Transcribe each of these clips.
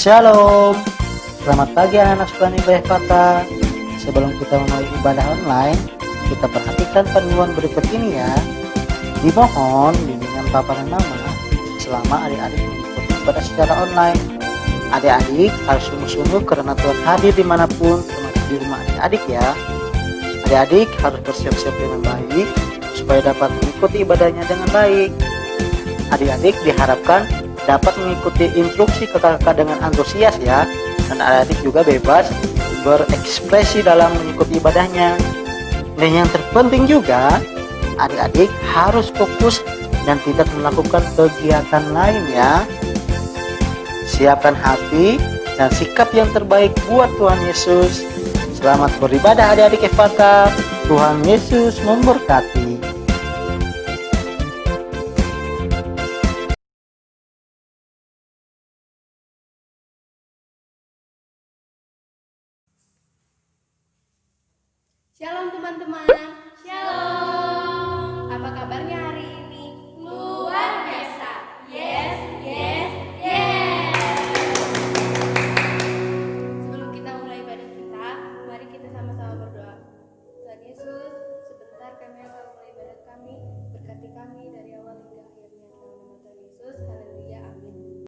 Shalom, selamat pagi anak-anak sekolah ibadah kata. Sebelum kita memulai ibadah online, kita perhatikan panduan berikut ini ya. Dimohon bimbingan Papa dan Mama selama adik-adik mengikuti ibadah secara online. Adik-adik harus sungguh-sungguh karena Tuhan hadir dimanapun, termasuk di rumah adik-adik ya. Adik-adik harus bersiap-siap dengan baik supaya dapat mengikuti ibadahnya dengan baik. Adik-adik diharapkan dapat mengikuti instruksi kakak-kakak dengan antusias ya, dan adik-adik juga bebas berekspresi dalam mengikuti ibadahnya. Dan yang terpenting juga, adik-adik harus fokus dan tidak melakukan kegiatan lain ya. Siapkan hati dan sikap yang terbaik buat Tuhan Yesus. Selamat beribadah adik-adik Efata. Tuhan Yesus memberkati. Shalom teman-teman. Shalom. Apa kabarnya hari ini? Luar biasa. Yes, yes, yes. Sebelum kita mulai ibadah kita, mari kita sama-sama berdoa. Tuhan Yesus, sebentar kami akan mulai ibadah kami. Berkati kami dari awal hingga akhirnya. Dalam nama Tuhan Yesus, haleluya, amin.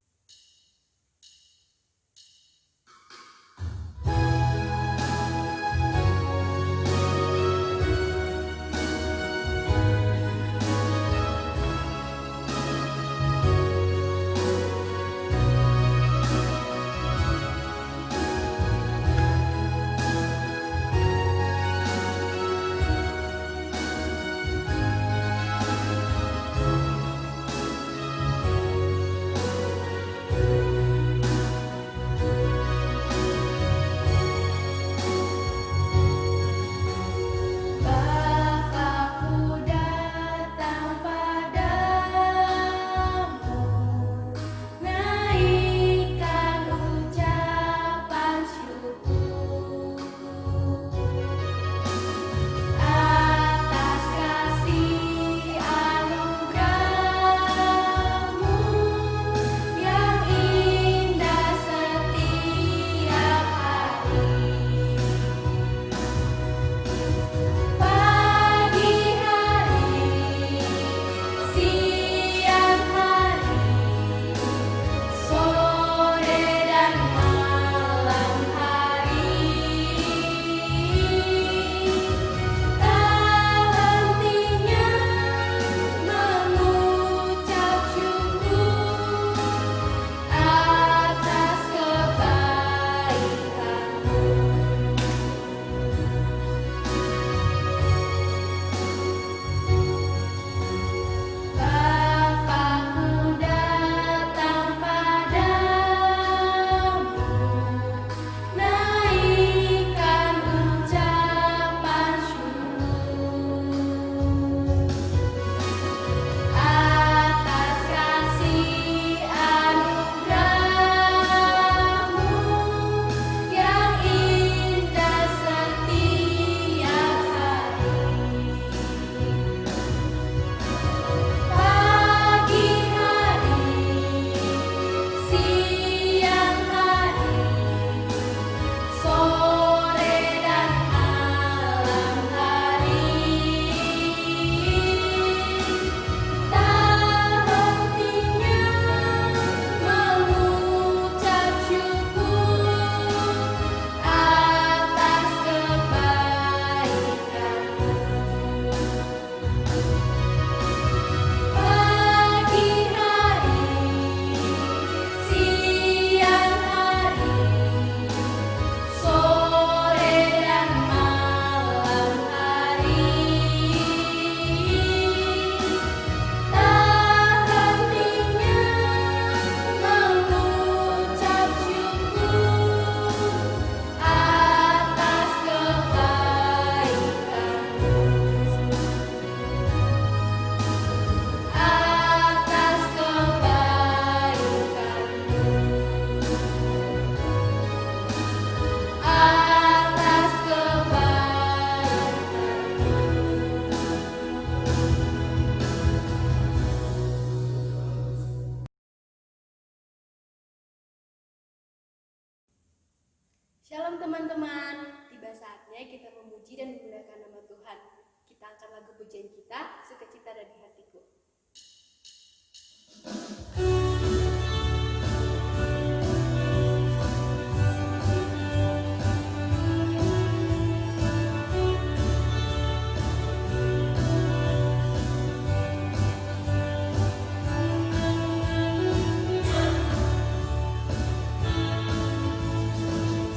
Shalom teman-teman, tiba saatnya kita memuji dan memuliakan nama Tuhan. Kita angkat lagu pujian kita, Sukacita Ada di Hatiku.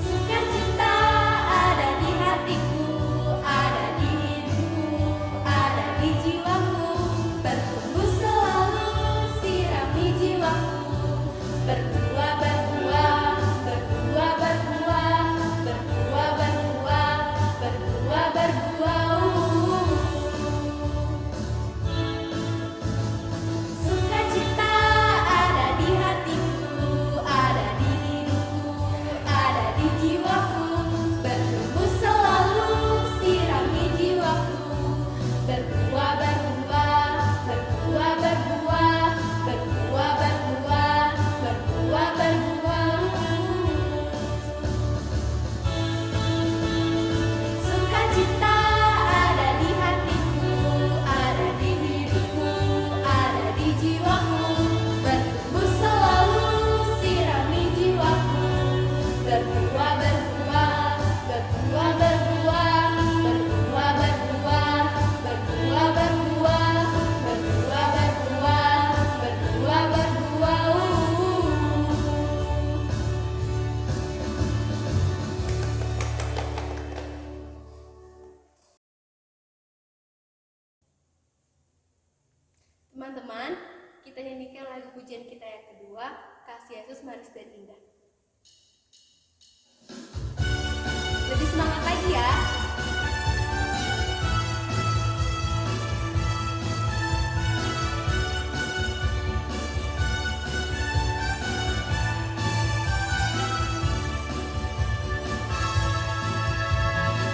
Sukacita ada di hatiku, ada di hidupku, ada di jiwaku, bertumbuh selalu, sirami jiwaku, berbuah, berbuah, berbuah, berbuah, berbuah, berbuah, berbuah, berbuah. Sukacita ada di hatiku, ada di hidupku, ada di jiwaku, bertumbuh selalu, sirami jiwaku, berbuah, berbuah, berbuah, berbuah, berbuah, berbuah, berbuah, berbuah. Sukacita ada di hatiku, ada di hidupku, ada di jiwaku, bertumbuh selalu, sirami jiwaku, berbuah, berbuah, berbuah, berbuah, berbuah, berbuah, berbuah, berbuah, berbuah, berbuah, berbuah, berbuah. Teman-teman, kita nyanyikan lagu pujian kita yang kedua, Kasih Yesus Manis dan Indah. Lebih semangat lagi ya.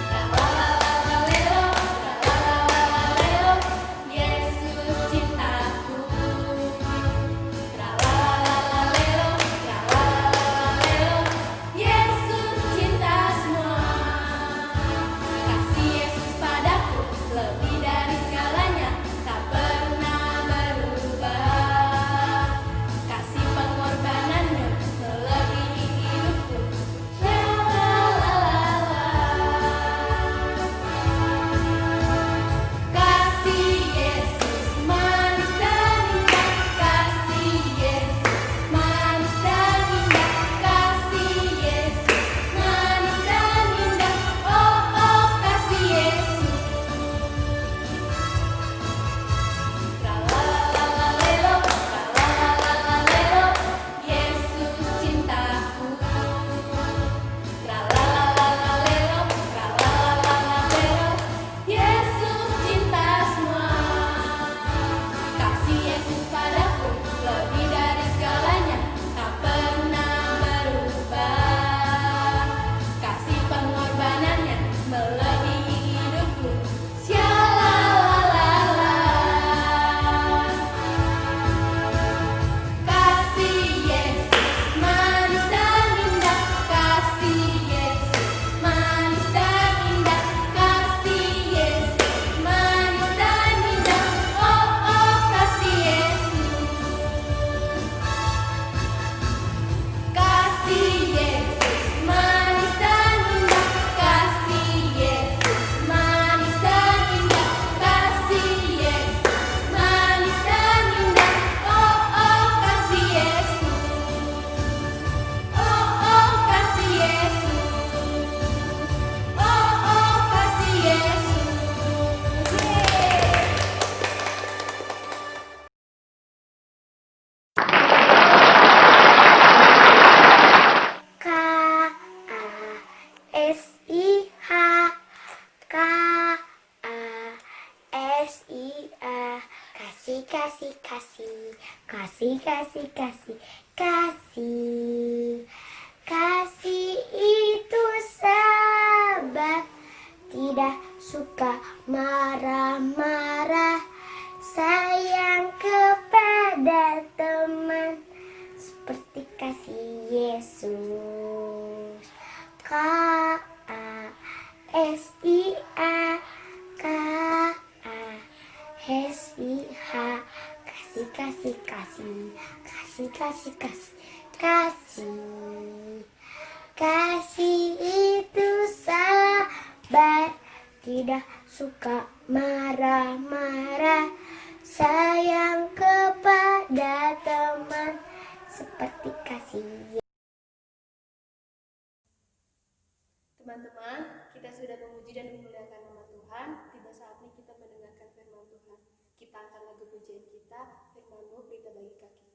Tralalalelo, tralalalelo, Yesus cintaku. Tralalalelo, tralalalelo, Yesus cinta semua. Kasih Yesus padaku lebih dari segalanya, tak pernah berubah. Kasih pengorbanannya melebihi hidupku. Kasih Yesus manis dan indah, kasih Yesus manis dan indah, kasih Yesus manis dan indah, oh oh kasih Yesus. Tralalalelo, tralalalelo, Yesus cintaku. Tralalalelo, tralalalelo, Yesus cinta semua. Kasih Yesus padaku lebih dari segalanya, tak pernah berubah. Kasih pengorbanannya melebihi hidupku. Syalalala. Kasih Yesus manis dan indah, kasih Yesus manis dan indah, kasih Yesus manis dan indah, oh oh kasih Yesus. Kasih Yesus manis dan indah, kasih Yesus manis dan indah, kasih Yesus manis dan indah, oh oh kasih Yesus. Oh oh kasih Yesus. Oh oh kasih Yesus. K A S I H, K A S I A, kasih kasih kasih, kasih kasih kasih, kasih. Kasih itu sahabat, tidak suka marah-marah, sayang kepada teman seperti kasih Yesus. kasih, kasih, kasih. Kasih itu sabar, tidak suka marah-marah, sayang kepada teman seperti kasih. Teman-teman, kita sudah memuji dan memuliakan nama Tuhan. Tiba saatnya kita mendengarkan firman Tuhan. Kita angkat lagu pujian kita, Firman-Mu Pelita Bagi Kakiku.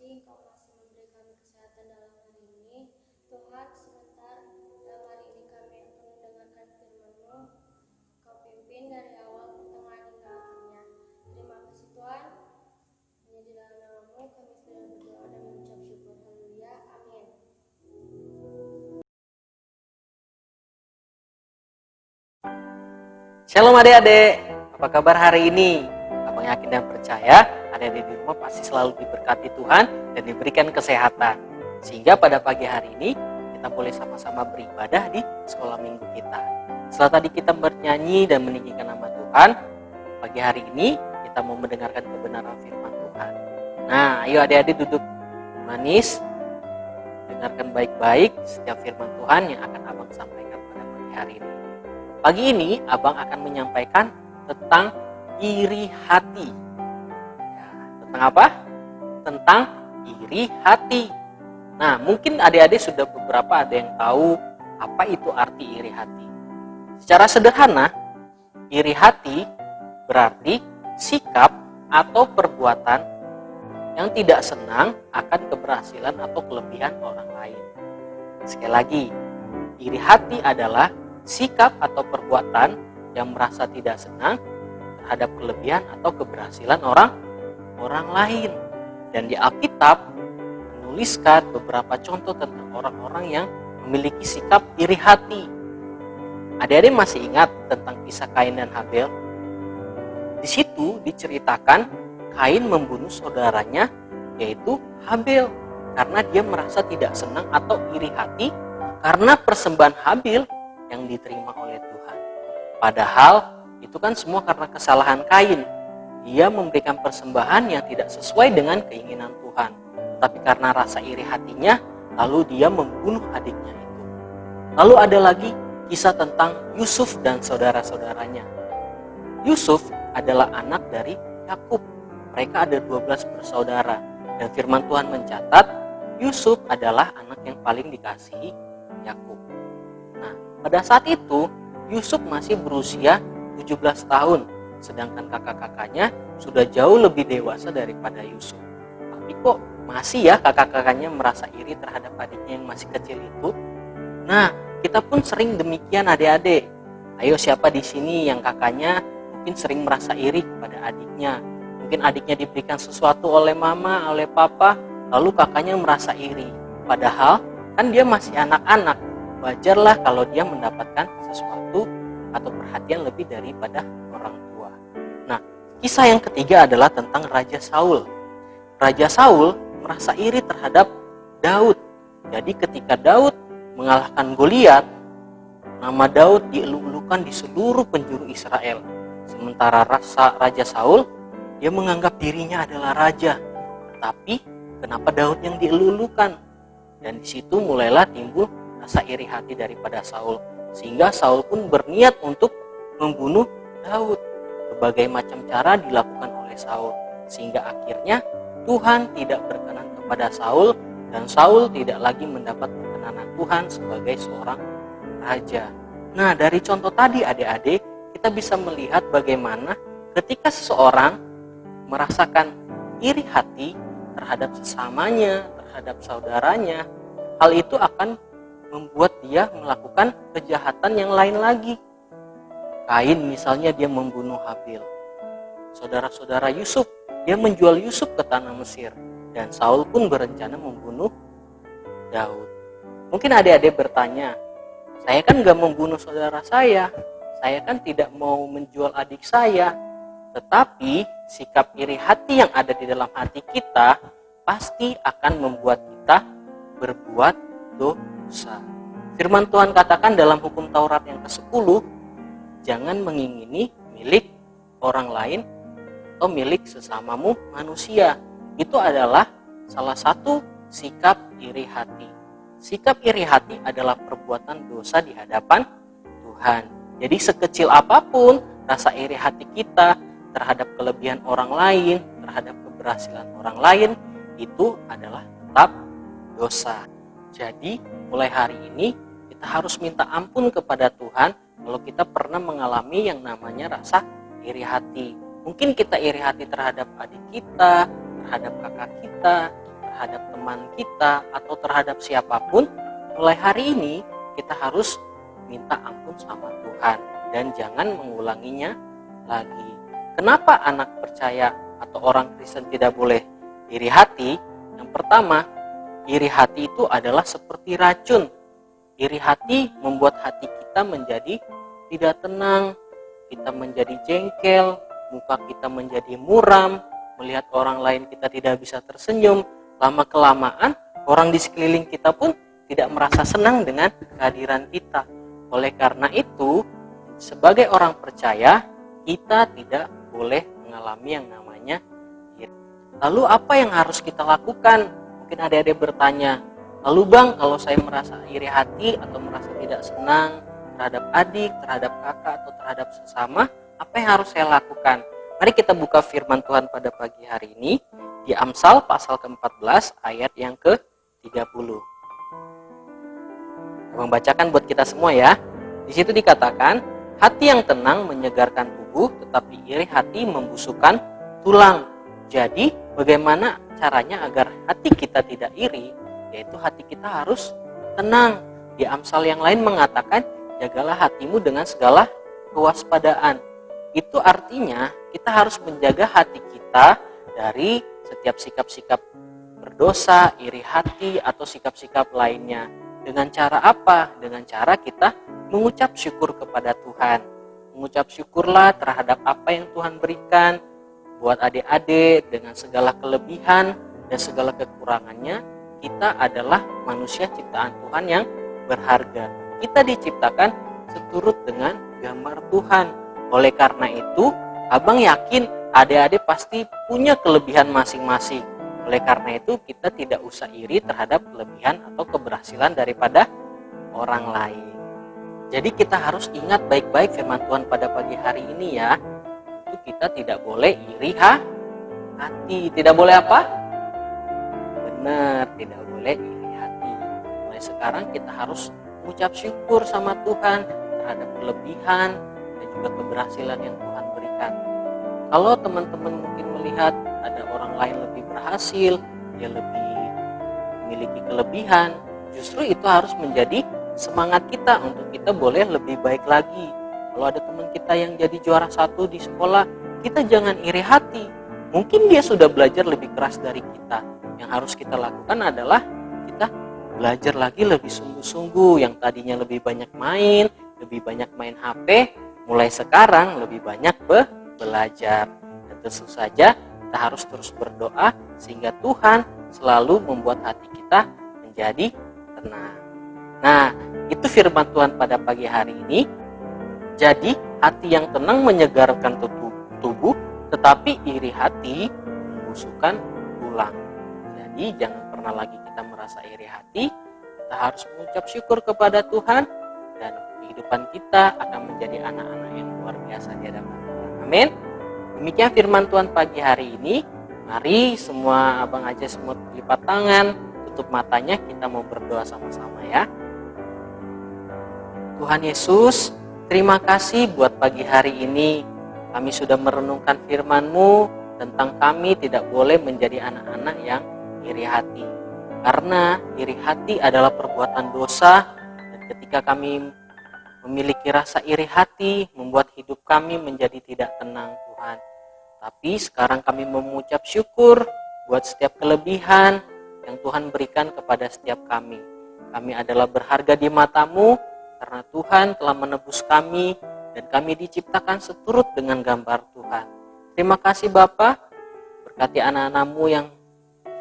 Engkau masih memberi kami kesehatan dalam hari ini. Tuhan, sebentar dalam hari ini kami akan mendengarkan firman-Mu. Kau pimpin dari awal, pertengahan hingga akhirnya. Terima kasih Tuhan. Hanya di dalam nama-Mu kami sudah berdoa dan mengucap syukur. Haleluya. Amin. Shalom adik-adik, apa kabar hari ini? Abang yakin dan percaya adik-adik di rumah pasti selalu diberkati Tuhan dan diberikan kesehatan. Sehingga pada pagi hari ini kita boleh sama-sama beribadah di sekolah minggu kita. Setelah tadi kita bernyanyi dan meninggikan nama Tuhan, pagi hari ini kita mau mendengarkan kebenaran firman Tuhan. Nah, ayo adik-adik duduk manis, dengarkan baik-baik setiap firman Tuhan yang akan abang sampaikan pada pagi hari ini. Pagi ini abang akan menyampaikan tentang iri hati. Ya, tentang apa? Tentang iri hati. Nah, mungkin adik-adik sudah beberapa ada yang tahu apa itu arti iri hati. Secara sederhana, Iri hati berarti sikap atau perbuatan yang tidak senang akan keberhasilan atau kelebihan orang lain. Sekali lagi, iri hati adalah sikap atau perbuatan yang merasa tidak senang terhadap kelebihan atau keberhasilan orang lain. Dan di Alkitab menuliskan beberapa contoh tentang orang-orang yang memiliki sikap iri hati. Adik-adik masih ingat tentang kisah Kain dan Habel? Di situ diceritakan Kain membunuh saudaranya, yaitu Habel, karena dia merasa tidak senang atau iri hati karena persembahan Habel yang diterima oleh Tuhan. Padahal itu kan semua karena kesalahan Kain. Dia memberikan persembahan yang tidak sesuai dengan keinginan Tuhan. Tapi karena rasa iri hatinya, lalu dia membunuh adiknya itu. Lalu ada lagi kisah tentang Yusuf dan saudara-saudaranya. Yusuf adalah anak dari Yakub. Mereka ada 12 bersaudara. Dan firman Tuhan mencatat, Yusuf adalah anak yang paling dikasihi Yakub. Nah, pada saat itu, Yusuf masih berusia 17 tahun. Sedangkan kakak-kakaknya sudah jauh lebih dewasa daripada Yusuf. Tapi kok masih ya kakak-kakaknya merasa iri terhadap adiknya yang masih kecil itu? Nah, kita pun sering demikian adik-adik. Ayo, siapa di sini yang kakaknya mungkin sering merasa iri kepada adiknya? Mungkin adiknya diberikan sesuatu oleh mama, oleh papa, lalu kakaknya merasa iri. Padahal kan dia masih anak-anak. Wajarlah kalau dia mendapatkan sesuatu atau perhatian lebih daripada orang tua. Nah, kisah yang ketiga adalah tentang Raja Saul. Raja Saul merasa iri terhadap Daud. Jadi ketika Daud mengalahkan Goliat, nama Daud dielulukan di seluruh penjuru Israel. Sementara Raja Saul, dia menganggap dirinya adalah raja. Tapi kenapa Daud yang dielulukan? Dan di situ mulailah timbul rasa iri hati daripada Saul. Sehingga Saul pun berniat untuk membunuh Daud. Berbagai macam cara dilakukan oleh Saul. Sehingga akhirnya Tuhan tidak berkenan kepada Saul. Dan Saul tidak lagi mendapat perkenanan Tuhan sebagai seorang raja. Nah, dari contoh tadi adik-adik, kita bisa melihat bagaimana ketika seseorang merasakan iri hati terhadap sesamanya, terhadap saudaranya, hal itu akan membuat dia melakukan kejahatan yang lain lagi. Kain misalnya dia membunuh Habil. Saudara-saudara Yusuf, dia menjual Yusuf ke tanah Mesir. Dan Saul pun berencana membunuh Daud. Mungkin adik-adik bertanya, saya kan gak membunuh saudara saya kan tidak mau menjual adik saya. Tetapi sikap iri hati yang ada di dalam hati kita pasti akan membuat kita berbuat dosa. Firman Tuhan katakan dalam hukum Taurat yang ke-10, jangan mengingini milik orang lain atau milik sesamamu manusia. Itu adalah salah satu sikap iri hati. Sikap iri hati adalah perbuatan dosa di hadapan Tuhan. Jadi sekecil apapun rasa iri hati kita terhadap kelebihan orang lain, terhadap keberhasilan orang lain, itu adalah tetap dosa. Jadi mulai hari ini kita harus minta ampun kepada Tuhan kalau kita pernah mengalami yang namanya rasa iri hati. Mungkin kita iri hati terhadap adik kita, terhadap kakak kita, terhadap teman kita, atau terhadap siapapun. Mulai hari ini kita harus minta ampun sama Tuhan dan jangan mengulanginya lagi. Kenapa anak percaya atau orang Kristen tidak boleh iri hati? Yang pertama, iri hati itu adalah seperti racun. Iri hati membuat hati kita menjadi tidak tenang, kita menjadi jengkel, muka kita menjadi muram, melihat orang lain kita tidak bisa tersenyum. Lama-kelamaan, orang di sekeliling kita pun tidak merasa senang dengan kehadiran kita. Oleh karena itu, sebagai orang percaya, kita tidak boleh mengalami yang namanya iri. Lalu apa yang harus kita lakukan? Mungkin adik-adik bertanya, lalu bang, kalau saya merasa iri hati atau merasa tidak senang terhadap adik, terhadap kakak, atau terhadap sesama, apa yang harus saya lakukan? Mari kita buka firman Tuhan pada pagi hari ini di Amsal pasal ke-14 ayat yang ke-30. Membacakan buat kita semua ya. Di situ dikatakan, Hati yang tenang menyegarkan tubuh, tetapi iri hati membusukkan tulang. Jadi, bagaimana caranya agar hati kita tidak iri? Yaitu hati kita harus tenang. Di Amsal yang lain mengatakan, jagalah hatimu dengan segala kewaspadaan. Itu artinya kita harus menjaga hati kita dari setiap sikap-sikap berdosa, iri hati, atau sikap-sikap lainnya. Dengan cara apa? Dengan cara kita mengucap syukur kepada Tuhan. Mengucap syukurlah terhadap apa yang Tuhan berikan buat adik-adik dengan segala kelebihan dan segala kekurangannya. Kita adalah manusia ciptaan Tuhan yang berharga. Kita diciptakan seturut dengan gambar Tuhan. Oleh karena itu, Abang yakin adik-adik pasti punya kelebihan masing-masing. Oleh karena itu, kita tidak usah iri terhadap kelebihan atau keberhasilan daripada orang lain. Jadi kita harus ingat baik-baik firman Tuhan pada pagi hari ini ya. Itu kita tidak boleh iri hati. Tidak boleh apa? Benar, tidak boleh iri hati. Mulai sekarang kita harus mengucap syukur sama Tuhan terhadap kelebihan dan juga keberhasilan yang Tuhan berikan. Kalau teman-teman mungkin melihat ada orang lain lebih berhasil, dia lebih memiliki kelebihan, justru itu harus menjadi semangat kita untuk kita boleh lebih baik lagi. Kalau ada teman kita yang jadi juara 1 di sekolah, kita jangan iri hati. Mungkin dia sudah belajar lebih keras dari kita. Yang harus kita lakukan adalah kita belajar lagi lebih sungguh-sungguh. Yang tadinya lebih banyak main HP, mulai sekarang lebih banyak belajar. Dan tentu saja kita harus terus berdoa sehingga Tuhan selalu membuat hati kita menjadi tenang. Nah, itu firman Tuhan pada pagi hari ini. Jadi, hati yang tenang menyegarkan tubuh, tetapi iri hati membusukkan tulang. Jadi, jangan pernah lagi kita merasa iri hati. Kita harus mengucap syukur kepada Tuhan, dan kehidupan kita akan menjadi anak-anak yang luar biasa di hadapan Tuhan. Amin. Demikian firman Tuhan pagi hari ini. Mari semua abang aja semua lipat tangan, tutup matanya, kita mau berdoa sama-sama ya. Tuhan Yesus, terima kasih buat pagi hari ini. Kami sudah merenungkan firman-Mu tentang kami tidak boleh menjadi anak-anak yang iri hati. Karena iri hati adalah perbuatan dosa, dan ketika kami memiliki rasa iri hati, membuat hidup kami menjadi tidak tenang Tuhan. Tapi sekarang kami mengucap syukur buat setiap kelebihan yang Tuhan berikan kepada setiap kami. Kami adalah berharga di mata-Mu, karena Tuhan telah menebus kami dan kami diciptakan seturut dengan gambar Tuhan. Terima kasih Bapa, berkati anak-anak-Mu yang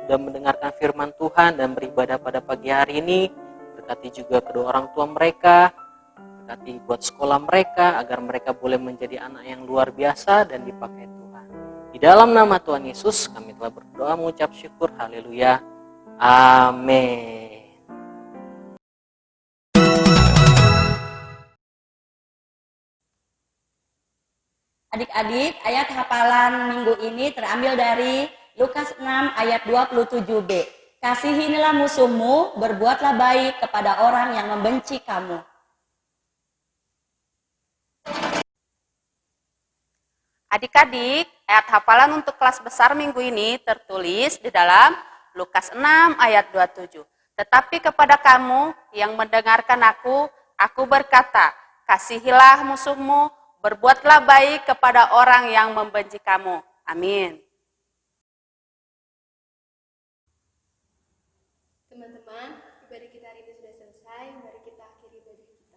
sudah mendengarkan firman Tuhan dan beribadah pada pagi hari ini. Berkati juga kedua orang tua mereka, berkati buat sekolah mereka agar mereka boleh menjadi anak yang luar biasa dan dipakai Tuhan. Di dalam nama Tuhan Yesus kami telah berdoa mengucap syukur. Haleluya. Amin. Adik-adik, ayat hafalan minggu ini terambil dari Lukas 6 ayat 27b. Kasihinilah musuhmu, berbuatlah baik kepada orang yang membenci kamu. Adik-adik, ayat hafalan untuk kelas besar minggu ini tertulis di dalam Lukas 6 ayat 27. Tetapi kepada kamu yang mendengarkan aku berkata, kasihilah musuhmu, berbuatlah baik kepada orang yang membenci kamu. Amin. Teman-teman, ibadah kita hari ini sudah selesai. Mari kita akhiri ibadah kita.